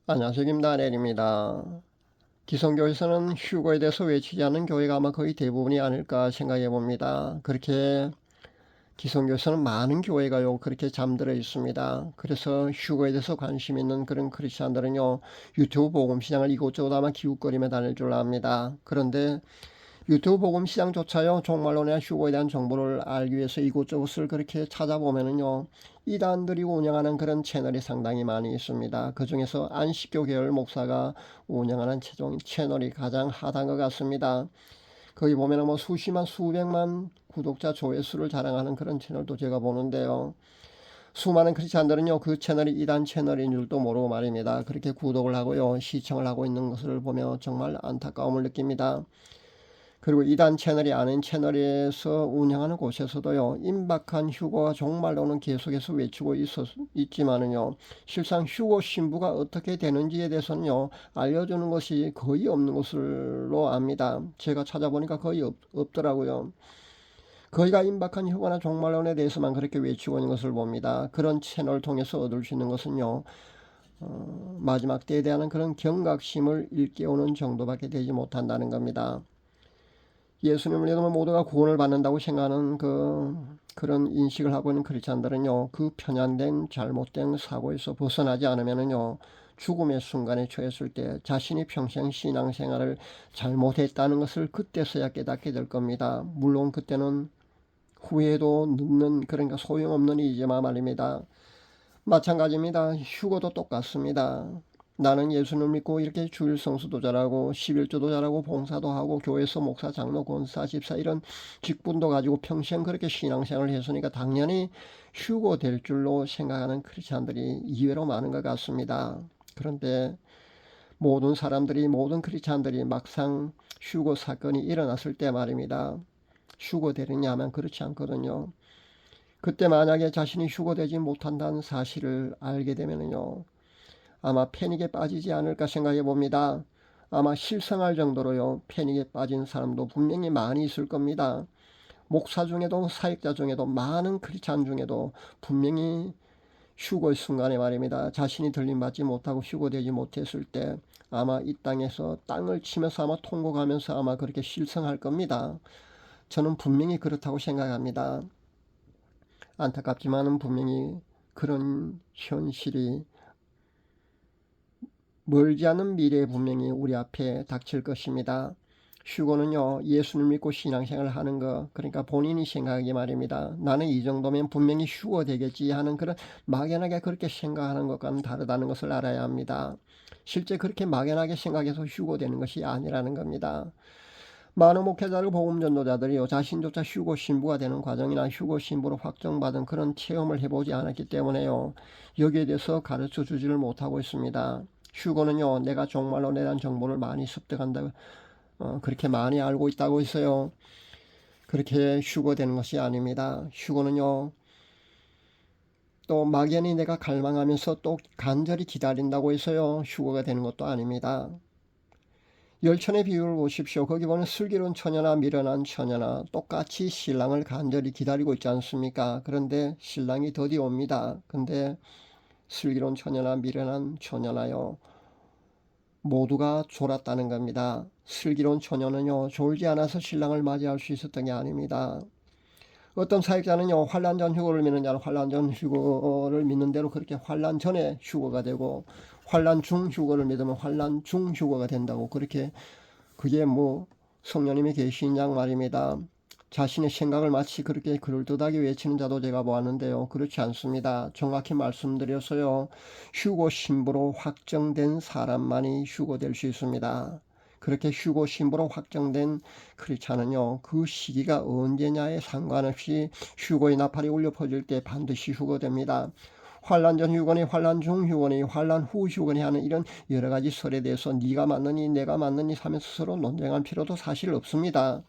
안녕하세요. 김다넬입니다. 기성교에서는 휴거에 대해서 외치지 않는 교회가 아마 거의 대부분이 아닐까 생각해 봅니다. 그렇게 기성교에서는 많은 교회가요 그렇게 잠들어 있습니다. 그래서 휴거에 대해서 관심 있는 그런 크리스찬들은요 유튜브 복음시장을 이곳저곳 아마 기웃거리며 다닐 줄 압니다. 그런데 유튜브 복음 시장조차요 종말론이나 휴거에 대한 정보를 알기 위해서 이곳저곳을 그렇게 찾아보면은요 이단들이 운영하는 그런 채널이 상당히 많이 있습니다. 그 중에서 안식교 계열 목사가 운영하는 채널이 가장 핫한 것 같습니다. 거기 보면은 뭐 수십만 수백만 구독자 조회수를 자랑하는 그런 채널도 제가 보는데요, 수많은 크리스찬들은요 그 채널이 이단 채널인 줄도 모르고 말입니다. 그렇게 구독을 하고요 시청을 하고 있는 것을 보며 정말 안타까움을 느낍니다. 그리고 이단 채널이 아닌 채널에서 운영하는 곳에서도요 임박한 휴거와 종말론은 계속해서 외치고 있지만은요 실상 휴거 신부가 어떻게 되는지에 대해서는요 알려주는 것이 거의 없는 것으로 압니다. 제가 찾아보니까 거의 없더라고요. 거의가 임박한 휴거나 종말론에 대해서만 그렇게 외치고 있는 것을 봅니다. 그런 채널을 통해서 얻을 수 있는 것은요 마지막 때에 대한 그런 경각심을 일깨우는 정도밖에 되지 못한다는 겁니다. 예수님을 믿으면 모두가 구원을 받는다고 생각하는 그런 인식을 하고 있는 크리스찬들은요 그 편향된 잘못된 사고에서 벗어나지 않으면은요 죽음의 순간에 처했을 때 자신이 평생 신앙생활을 잘못했다는 것을 그때서야 깨닫게 될 겁니다. 물론 그때는 후회도 늦는, 그러니까 소용없는 일이지만 말입니다. 마찬가지입니다. 휴거도 똑같습니다. 나는 예수를 믿고 이렇게 주일 성수도 잘하고 11조도 잘하고 봉사도 하고 교회에서 목사, 장로, 권사, 집사 이런 직분도 가지고 평생 그렇게 신앙생활을 했으니까 당연히 휴거될 줄로 생각하는 크리스찬들이 이외로 많은 것 같습니다. 그런데 모든 크리스찬들이 막상 휴거 사건이 일어났을 때 말입니다. 휴거되느냐 하면 그렇지 않거든요. 그때 만약에 자신이 휴거되지 못한다는 사실을 알게 되면요 아마 패닉에 빠지지 않을까 생각해 봅니다. 아마 실성할 정도로요 패닉에 빠진 사람도 분명히 많이 있을 겁니다. 목사 중에도 사역자 중에도 많은 크리스찬 중에도 분명히 휴거의 순간에 말입니다. 자신이 들림받지 못하고 휴거되지 못했을 때 아마 이 땅에서 땅을 치면서 아마 통곡하면서 아마 그렇게 실성할 겁니다. 저는 분명히 그렇다고 생각합니다. 안타깝지만은 분명히 그런 현실이 멀지 않은 미래에 분명히 우리 앞에 닥칠 것입니다. 휴거는요 예수를 믿고 신앙생활을 하는 거, 그러니까 본인이 생각하기 말입니다. 나는 이 정도면 분명히 휴거 되겠지 하는 그런 막연하게 그렇게 생각하는 것과는 다르다는 것을 알아야 합니다. 실제 그렇게 막연하게 생각해서 휴거되는 것이 아니라는 겁니다. 많은 목회자들, 복음 전도자들이요 자신조차 휴거 신부가 되는 과정이나 휴거 신부로 확정받은 그런 체험을 해보지 않았기 때문에요 여기에 대해서 가르쳐 주지를 못하고 있습니다. 휴거는요 내가 종말론에 대한 정보를 많이 습득한다, 그렇게 많이 알고 있다고 해서요 그렇게 휴거되는 것이 아닙니다. 휴거는요 또 막연히 내가 갈망하면서 또 간절히 기다린다고 해서요 휴거가 되는 것도 아닙니다. 열천의 비유를 보십시오. 거기 보면 슬기로운 처녀나 미련한 처녀나 똑같이 신랑을 간절히 기다리고 있지 않습니까? 그런데 신랑이 더디 옵니다. 근데 슬기로운 처녀나 미련한 처녀나요 모두가 졸았다는 겁니다. 슬기로운 처녀는요 졸지 않아서 신랑을 맞이할 수 있었던 게 아닙니다. 어떤 사역자는요 환란 전 휴거를 믿는 자는 환란 전 휴거를 믿는 대로 그렇게 환란 전에 휴거가 되고, 환란 중 휴거를 믿으면 환란 중 휴거가 된다고, 그렇게 그게 뭐 성령님의 계시인 양 말입니다. 자신의 생각을 마치 그렇게 그럴듯하게 외치는 자도 제가 보았는데요 그렇지 않습니다. 정확히 말씀드려서요 휴거 신부로 확정된 사람만이 휴거될 수 있습니다. 그렇게 휴거 신부로 확정된 크리스찬은요 그 시기가 언제냐에 상관없이 휴거의 나팔이 울려 퍼질 때 반드시 휴거됩니다. 환란 전 휴거니 환란 중 휴거니 환란 후 휴거니 하는 이런 여러 가지 설에 대해서 네가 맞느니 내가 맞느니 하면서 서로 논쟁할 필요도 사실 없습니다.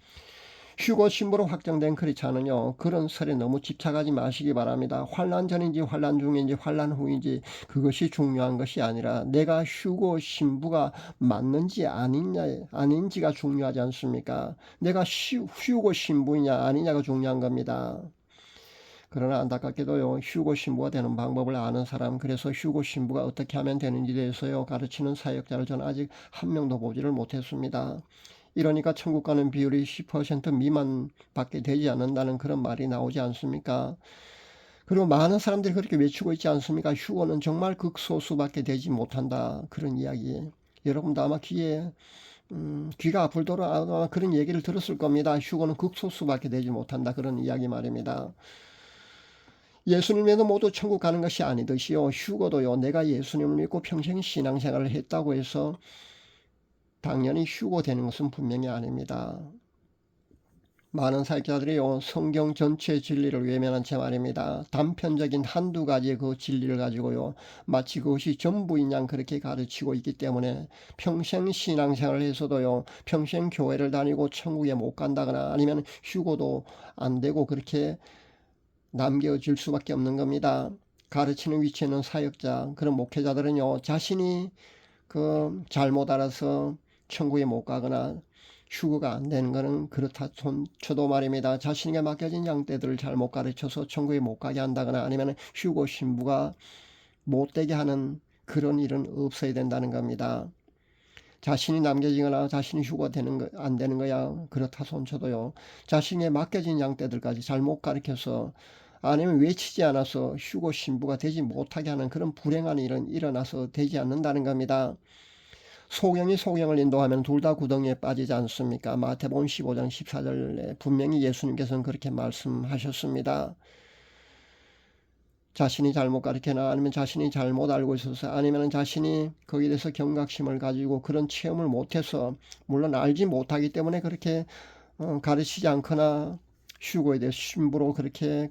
휴거 신부로 확정된 크리스찬은요 그런 설에 너무 집착하지 마시기 바랍니다. 환란 전인지 환란 중인지 환란 후인지 그것이 중요한 것이 아니라 내가 휴거 신부가 맞는지 아닌지가 중요하지 않습니까? 내가 휴거 신부이냐 아니냐가 중요한 겁니다. 그러나 안타깝게도요, 휴고 신부가 되는 방법을 아는 사람, 그래서 휴고 신부가 어떻게 하면 되는지 대해서요, 가르치는 사역자를 저는 아직 한 명도 보지를 못했습니다. 이러니까 천국 가는 비율이 10% 미만밖에 되지 않는다는 그런 말이 나오지 않습니까? 그리고 많은 사람들이 그렇게 외치고 있지 않습니까? 휴거는 정말 극소수밖에 되지 못한다. 그런 이야기. 여러분도 아마 귀가 아플도록 아마 그런 얘기를 들었을 겁니다. 휴거는 극소수밖에 되지 못한다. 그런 이야기 말입니다. 예수님에도 모두 천국 가는 것이 아니듯이요. 휴거도요. 내가 예수님을 믿고 평생 신앙생활을 했다고 해서 당연히 휴거되는 것은 분명히 아닙니다. 많은 사역자들이요, 성경 전체 진리를 외면한 채 말입니다. 단편적인 한두 가지의 그 진리를 가지고요, 마치 그것이 전부인 양 그렇게 가르치고 있기 때문에 평생 신앙생활을 해서도요, 평생 교회를 다니고 천국에 못 간다거나 아니면 휴고도 안 되고 그렇게 남겨질 수밖에 없는 겁니다. 가르치는 위치에 있는 사역자, 그런 목회자들은요, 자신이 그 잘못 알아서 천국에 못 가거나 휴거가 안 되는 것은 그렇다 쳐도 말입니다. 자신에게 맡겨진 양떼들을 잘못 가르쳐서 천국에 못 가게 한다거나 아니면 휴거 신부가 못되게 하는 그런 일은 없어야 된다는 겁니다. 자신이 남겨지거나 자신이 휴거 되는 거, 안 되는 거야 그렇다 손쳐도요. 자신에게 맡겨진 양떼들까지 잘못 가르쳐서 아니면 외치지 않아서 휴거 신부가 되지 못하게 하는 그런 불행한 일은 일어나서 되지 않는다는 겁니다. 소경이 소경을 인도하면 둘 다 구덩이에 빠지지 않습니까? 마태복음 15장 14절에 분명히 예수님께서는 그렇게 말씀하셨습니다. 자신이 잘못 가르치나 아니면 자신이 잘못 알고 있어서 아니면 자신이 거기에 대해서 경각심을 가지고 그런 체험을 못해서 물론 알지 못하기 때문에 그렇게 가르치지 않거나 휴거에 대해 심부로 그렇게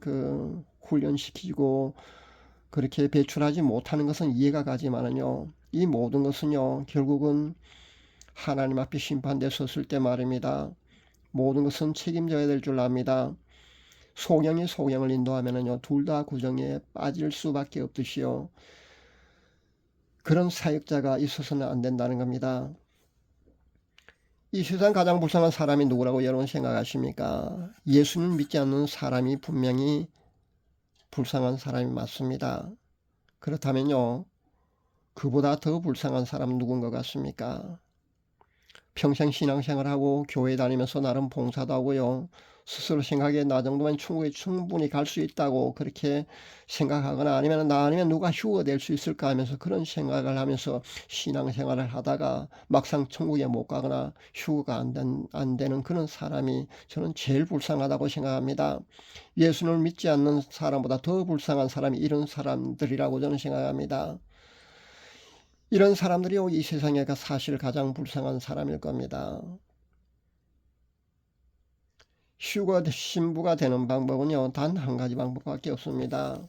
훈련시키고 그렇게 배출하지 못하는 것은 이해가 가지만은요. 이 모든 것은요. 결국은 하나님 앞에 심판대 섰을 때 말입니다. 모든 것은 책임져야 될 줄 압니다. 소경이 소경을 인도하면은요. 둘 다 구덩이에 빠질 수밖에 없듯이요. 그런 사역자가 있어서는 안 된다는 겁니다. 이 세상 가장 불쌍한 사람이 누구라고 여러분 생각하십니까? 예수님 믿지 않는 사람이 분명히 불쌍한 사람이 맞습니다. 그렇다면요. 그보다 더 불쌍한 사람은 누군 것 같습니까? 평생 신앙생활하고 교회 다니면서 나름 봉사도 하고요. 스스로 생각에 나 정도면 천국에 충분히 갈 수 있다고 그렇게 생각하거나 아니면 나 아니면 누가 휴거 될 수 있을까 하면서 그런 생각을 하면서 신앙생활을 하다가 막상 천국에 못 가거나 휴거가 안 되는 그런 사람이 저는 제일 불쌍하다고 생각합니다. 예수를 믿지 않는 사람보다 더 불쌍한 사람이 이런 사람들이라고 저는 생각합니다. 이런 사람들이 이 세상에 사실 가장 불쌍한 사람일 겁니다. 휴거 신부가 되는 방법은요, 단 한 가지 방법밖에 없습니다.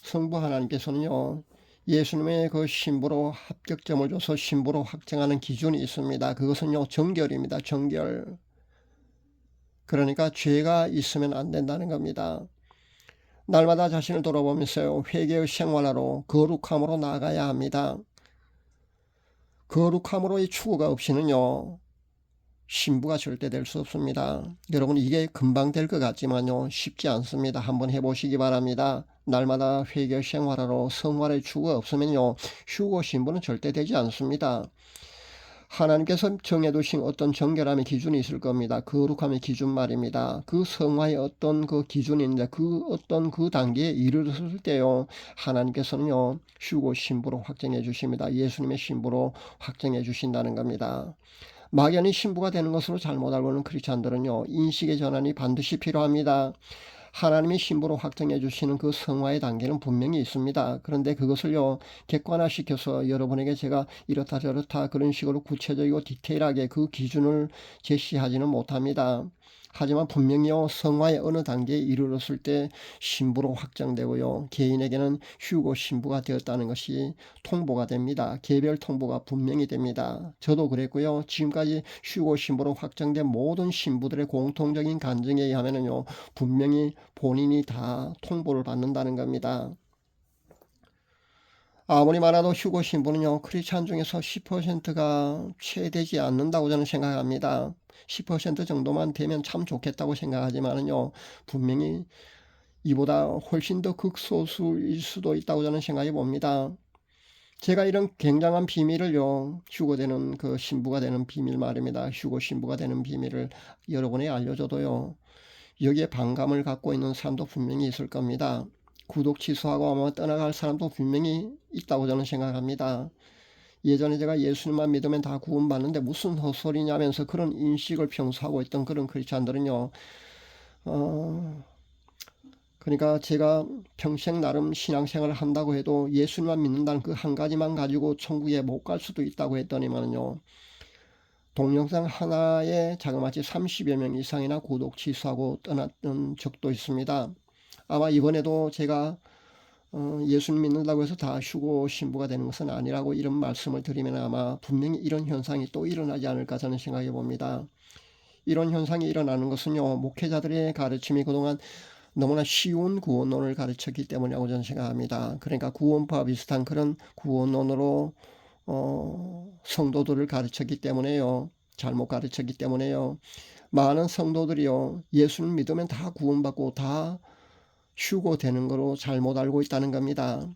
성부 하나님께서는요, 예수님의 그 신부로 합격점을 줘서 신부로 확정하는 기준이 있습니다. 그것은요, 정결입니다. 정결. 그러니까 죄가 있으면 안 된다는 겁니다. 날마다 자신을 돌아보면서요, 회개의 생활하러 거룩함으로 나아가야 합니다. 거룩함으로의 추구가 없이는요, 신부가 절대 될 수 없습니다. 여러분 이게 금방 될 것 같지만요. 쉽지 않습니다. 한번 해보시기 바랍니다. 날마다 회개 생활하러 성화의 추구가 없으면요. 휴거 신부는 절대 되지 않습니다. 하나님께서 정해두신 어떤 정결함의 기준이 있을 겁니다. 거룩함의 기준 말입니다. 그 성화의 어떤 그 기준인데 그 어떤 그 단계에 이르렀을 때요. 하나님께서는요. 휴거 신부로 확정해 주십니다. 예수님의 신부로 확정해 주신다는 겁니다. 막연히 신부가 되는 것으로 잘못 알고 있는 크리스찬들은요. 인식의 전환이 반드시 필요합니다. 하나님이 신부로 확정해 주시는 그 성화의 단계는 분명히 있습니다. 그런데 그것을요. 객관화시켜서 여러분에게 제가 이렇다 저렇다 그런 식으로 구체적이고 디테일하게 그 기준을 제시하지는 못합니다. 하지만 분명히요. 성화의 어느 단계에 이르렀을 때 신부로 확정되고요. 개인에게는 휴거 신부가 되었다는 것이 통보가 됩니다. 개별 통보가 분명히 됩니다. 저도 그랬고요. 지금까지 휴거 신부로 확정된 모든 신부들의 공통적인 간증에 의하면요. 분명히 본인이 다 통보를 받는다는 겁니다. 아무리 많아도 휴거 신부는요. 크리스찬 중에서 10%가 채 되지 않는다고 저는 생각합니다. 10% 정도만 되면 참 좋겠다고 생각하지만은요. 분명히 이보다 훨씬 더 극소수일 수도 있다고 저는 생각해 봅니다. 제가 이런 굉장한 비밀을요, 휴거되는 그 신부가 되는 비밀 말입니다. 휴거 신부가 되는 비밀을 여러분에 알려줘도요, 여기에 반감을 갖고 있는 사람도 분명히 있을 겁니다. 구독 취소하고 아마 떠나갈 사람도 분명히 있다고 저는 생각합니다. 예전에 제가 예수님만 믿으면 다 구원받는데 무슨 헛소리냐면서 그런 인식을 평소 하고 있던 그런 크리스찬들은요, 그러니까 제가 평생 나름 신앙생활을 한다고 해도 예수님만 믿는다는 그 한 가지만 가지고 천국에 못 갈 수도 있다고 했더니만요, 동영상 하나에 자그마치 30여 명 이상이나 구독 취소하고 떠났던 적도 있습니다. 아마 이번에도 제가 예수님 믿는다고 해서 다 휴고 신부가 되는 것은 아니라고 이런 말씀을 드리면 아마 분명히 이런 현상이 또 일어나지 않을까 저는 생각해 봅니다. 이런 현상이 일어나는 것은요, 목회자들의 가르침이 그동안 너무나 쉬운 구원론을 가르쳤기 때문이라고 저는 생각합니다. 그러니까 구원파와 비슷한 그런 구원론으로 성도들을 가르쳤기 때문에요. 잘못 가르쳤기 때문에요. 많은 성도들이요, 예수님 믿으면 다 구원받고 다 휴고되는 거로 잘못 알고 있다는 겁니다.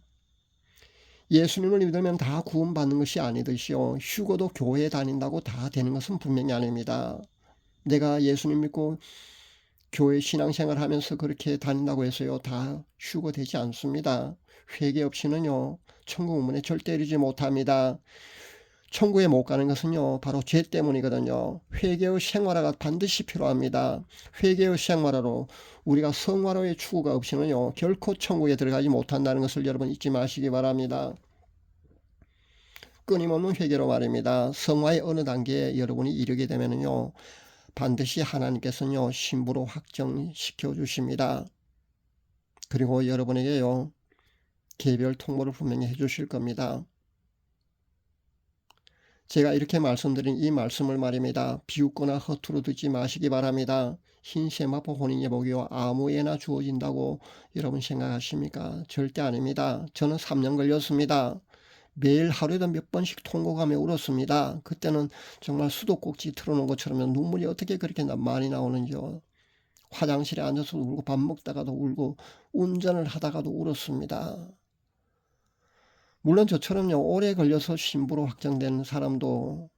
예수님을 믿으면 다 구원받는 것이 아니듯이요, 휴고도 교회에 다닌다고 다 되는 것은 분명히 아닙니다. 내가 예수님 믿고 교회 신앙생활 하면서 그렇게 다닌다고 해서요, 다 휴거되지 않습니다. 회개 없이는요, 천국 문에 절대 이르지 못합니다. 천국에 못 가는 것은요, 바로 죄 때문이거든요. 회개의 생활화가 반드시 필요합니다. 회개의 생활화로 우리가 성화로의 추구가 없이는요, 결코 천국에 들어가지 못한다는 것을 여러분 잊지 마시기 바랍니다. 끊임없는 회개로 말입니다. 성화의 어느 단계에 여러분이 이르게 되면요, 반드시 하나님께서는요, 신부로 확정시켜 주십니다. 그리고 여러분에게요, 개별 통보를 분명히 해 주실 겁니다. 제가 이렇게 말씀드린 이 말씀을 말입니다, 비웃거나 허투루 듣지 마시기 바랍니다. 흰 세마포 혼인예복이요, 아무에나 주어진다고 여러분 생각하십니까? 절대 아닙니다. 저는 3년 걸렸습니다. 매일 하루에도 몇 번씩 통곡하며 울었습니다. 그때는 정말 수도꼭지 틀어놓은 것처럼 눈물이 어떻게 그렇게 많이 나오는지요. 화장실에 앉아서 울고 밥 먹다가도 울고 운전을 하다가도 울었습니다. 물론 저처럼요, 오래 걸려서 신부로 확정된 사람도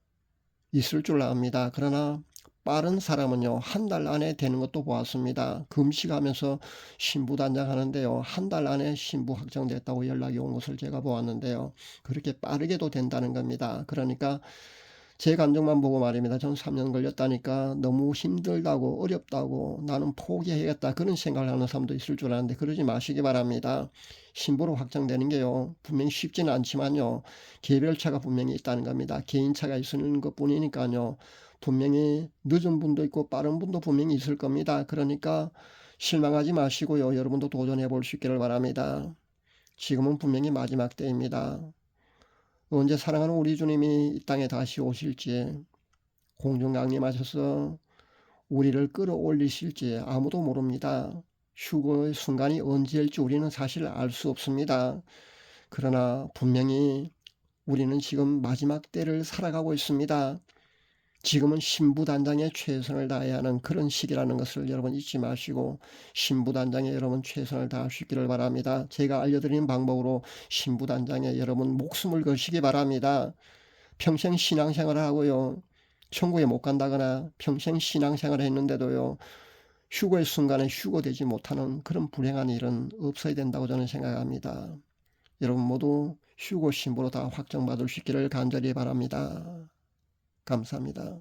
있을 줄 압니다. 그러나 빠른 사람은요, 한 달 안에 되는 것도 보았습니다. 금식하면서 신부 단장하는데요, 한 달 안에 신부 확정됐다고 연락이 온 것을 제가 보았는데요, 그렇게 빠르게도 된다는 겁니다. 그러니까 제 감정만 보고 말입니다. 전 3년 걸렸다니까 너무 힘들다고 어렵다고 나는 포기해야겠다 그런 생각을 하는 사람도 있을 줄 아는데 그러지 마시기 바랍니다. 신부로 확정되는 게요, 분명히 쉽지는 않지만요, 개별차가 분명히 있다는 겁니다. 개인차가 있는 것 뿐이니까요, 분명히 늦은 분도 있고 빠른 분도 분명히 있을 겁니다. 그러니까 실망하지 마시고요, 여러분도 도전해 볼 수 있기를 바랍니다. 지금은 분명히 마지막 때입니다. 언제 사랑하는 우리 주님이 이 땅에 다시 오실지, 공중 강림하셔서 우리를 끌어올리실지 아무도 모릅니다. 휴거의 순간이 언제일지 우리는 사실 알 수 없습니다. 그러나 분명히 우리는 지금 마지막 때를 살아가고 있습니다. 지금은 신부단장에 최선을 다해야 하는 그런 시기라는 것을 여러분 잊지 마시고 신부단장에 여러분 최선을 다하시기를 바랍니다. 제가 알려드리는 방법으로 신부단장에 여러분 목숨을 거시기 바랍니다. 평생 신앙생활을 하고요, 천국에 못 간다거나 평생 신앙생활을 했는데도요, 휴거의 순간에 휴거되지 못하는 그런 불행한 일은 없어야 된다고 저는 생각합니다. 여러분 모두 휴거 신부로 다 확정받을 수 있기를 간절히 바랍니다. 감사합니다.